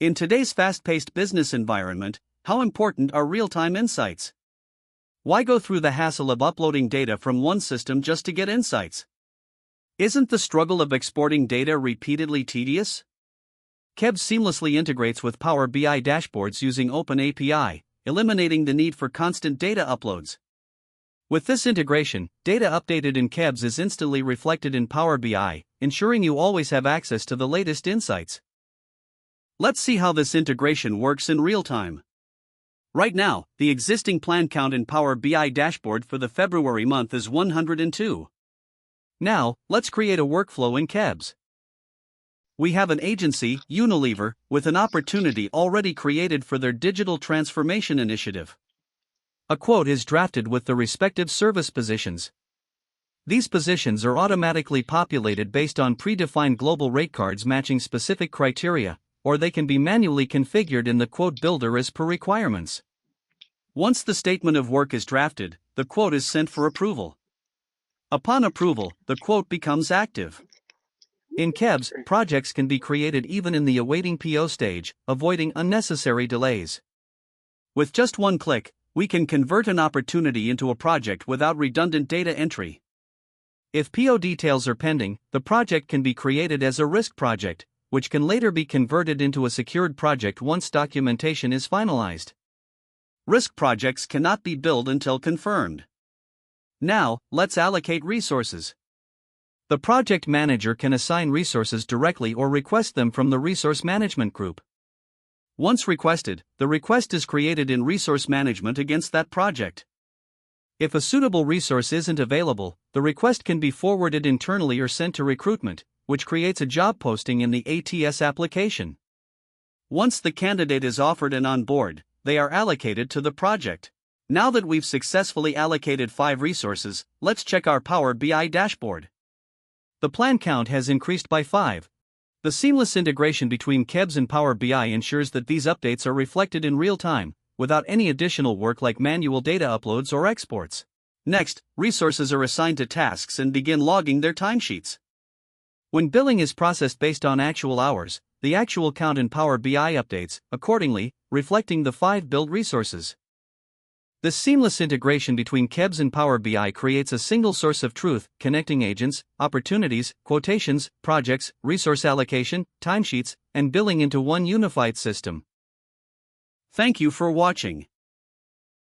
In today's fast-paced business environment, how important are real-time insights? Why go through the hassle of uploading data from one system just to get insights? Isn't the struggle of exporting data repeatedly tedious? KEBS seamlessly integrates with Power BI dashboards using Open API, eliminating the need for constant data uploads. With this integration, data updated in KEBS is instantly reflected in Power BI, ensuring you always have access to the latest insights. Let's see how this integration works in real time. Right now, the existing plan count in Power BI dashboard for the February month is 102. Now, let's create a workflow in KEBS. We have an agency, Unilever, with an opportunity already created for their digital transformation initiative. A quote is drafted with the respective service positions. These positions are automatically populated based on predefined global rate cards matching specific criteria, or they can be manually configured in the quote builder as per requirements. Once the statement of work is drafted, the quote is sent for approval. Upon approval, the quote becomes active. In KEBS, projects can be created even in the awaiting PO stage, avoiding unnecessary delays. With just one click, we can convert an opportunity into a project without redundant data entry. If PO details are pending, the project can be created as a risk project, which can later be converted into a secured project once documentation is finalized. Risk projects cannot be billed until confirmed. Now, let's allocate resources. The project manager can assign resources directly or request them from the resource management group. Once requested, the request is created in resource management against that project. If a suitable resource isn't available, the request can be forwarded internally or sent to recruitment, which creates a job posting in the ATS application. Once the candidate is offered and on board, they are allocated to the project. Now that we've successfully allocated 5 resources, let's check our Power BI dashboard. The plan count has increased by 5. The seamless integration between KEBS and Power BI ensures that these updates are reflected in real time, without any additional work like manual data uploads or exports. Next, resources are assigned to tasks and begin logging their timesheets. When billing is processed based on actual hours, the actual count in Power BI updates, accordingly, reflecting the 5 billed resources. This seamless integration between KEBS and Power BI creates a single source of truth, connecting agents, opportunities, quotations, projects, resource allocation, timesheets, and billing into one unified system. Thank you for watching.